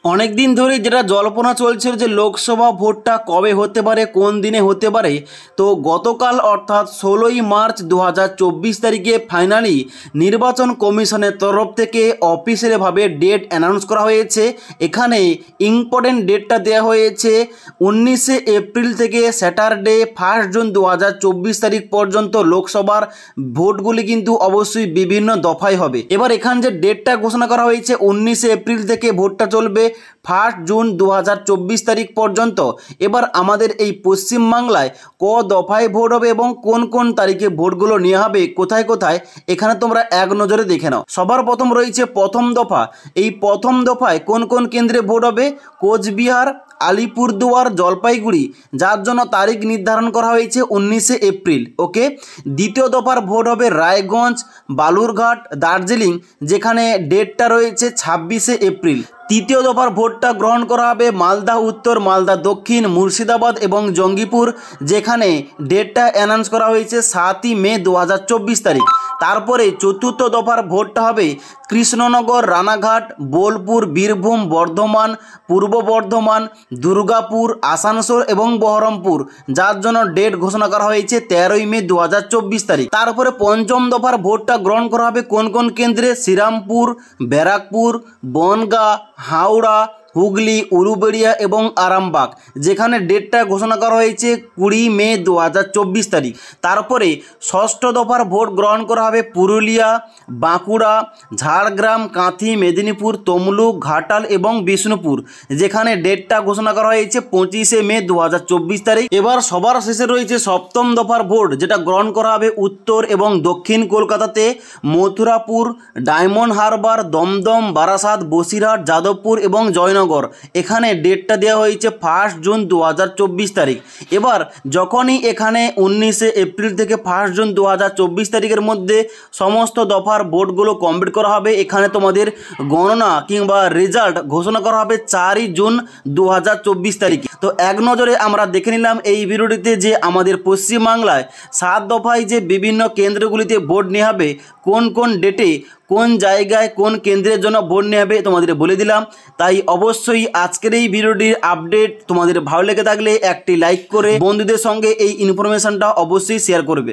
অনেক দিন ধরে যেটা জল্পনা চলছিল যে লোকসভা ভোটটা কবে হতে পারে, কোন দিনে হতে পারে। তো গতকাল অর্থাৎ 16ই মার্চ 2024 তারিখে ফাইনালি নির্বাচন কমিশনের তরফ থেকে অফিসিয়ালিভাবে ডেট অ্যানাউন্স করা হয়েছে। এখানে ইম্পর্টেন্ট ডেটটা দেওয়া হয়েছে 19 এপ্রিল থেকে স্যাটারডে 1 জুন 2024 তারিখ পর্যন্ত লোকসভার ভোটগুলি কিন্তু অবশ্যই বিভিন্ন দফায় হবে। এবার এখানে যে ডেটটা ঘোষণা করা হয়েছে 19 এপ্রিল থেকে ভোটটা চলবে 1 জুন 2024 তারিখ পর্যন্ত। এবার আমাদের এই পশ্চিমবাংলায় ক দফায় ভোট হবে এবং কোন কোন তারিখে ভোটগুলো নেওয়া হবে, কোথায় কোথায়, এখানে তোমরা এক নজরে দেখে নাও। সবার প্রথম রয়েছে প্রথম দফা। এই প্রথম দফায় কোন কোন কেন্দ্রে ভোট হবে? কোচবিহার, আলিপুরদুয়ার, জলপাইগুড়ি, যার জন্য তারিখ নির্ধারণ করা হয়েছে 19 এপ্রিল। ওকে। দ্বিতীয় দফার ভোট হবে রায়গঞ্জ, বালুরঘাট, দার্জিলিং, যেখানে ডেটটা রয়েছে 26 এপ্রিল। তৃতীয় দফার ভোটটা গ্রহণ করা হবে মালদা উত্তর, মালদা দক্ষিণ, মুর্শিদাবাদ এবং জঙ্গিপুর, যেখানে ডেটটা অ্যানাউন্স করা হয়েছে 7ই মে 2024 তারিখ। তারপরে চতুর্থ দফার ভোটটা হবে কৃষ্ণনগর, রানাঘাট, বোলপুর, বীরভূম, বর্ধমান, পূর্ব বর্ধমান, দুর্গাপুর, আসানসোল এবং বহরমপুর, যার জন্য ডেট ঘোষণা করা হয়েছে 13ই মে 2024 তারিখ। তারপরে পঞ্চম দফার ভোটটা গ্রহণ করা হবে কোন কোন কেন্দ্রে? শ্রীরামপুর, ব্যারাকপুর, বনগাঁ, হাওড়া, হুগলি, উলুবেড়িয়া এবং আরামবাগ, যেখানে ডেটটা ঘোষণা করা হয়েছে 20 মে 2024 তারিখ। তারপরে ষষ্ঠ দফার ভোট গ্রহণ করা হবে পুরুলিয়া, বাঁকুড়া, ঝাড়গ্রাম, কাঁথি, মেদিনীপুর, তমলুক, ঘাটাল এবং বিষ্ণুপুর, যেখানে ডেটটা ঘোষণা করা হয়েছে 25 মে 2024 তারিখ। এবার সবার শেষে রয়েছে সপ্তম দফার ভোট, যেটা গ্রহণ করা হবে উত্তর এবং দক্ষিণ কলকাতাতে মথুরাপুর, ডায়মন্ড হারবার, দমদম, বারাসাত, বসিরহাট, যাদবপুর এবং জয়নগর। এখানে ডেটটা দেওয়া হয়েছে 1 জুন 2024 তারিখ। এবার যখনই এখানে 19 এপ্রিল থেকে 1 জুন 2024 তারিখের মধ্যে সমস্ত দফার ভোটগুলো কমপ্লিট করা হবে, এখানে তোমাদের গণনা কিংবা রেজাল্ট ঘোষণা করা হবে 4 জুন 2024 তারিখে। তো এক নজরে আমরা দেখে নিলাম এই ভিডিওটিতে যে আমাদের পশ্চিমবাংলায় 7 দফায় যে বিভিন্ন কেন্দ্রগুলিতে ভোট নেওয়া হবে, কোন কোন ডেটে, কোন জায়গায়, কোন কেন্দ্রের জন্য ভোট নেওয়া হবে তোমাদের বলে দিলাম। তাই অবশ্যই আজকের এই ভিডিওটির আপডেট তোমাদের ভালো লেগে থাকলে একটি লাইক করে বন্ধুদের সঙ্গে এই ইনফরমেশনটা অবশ্যই শেয়ার করবে।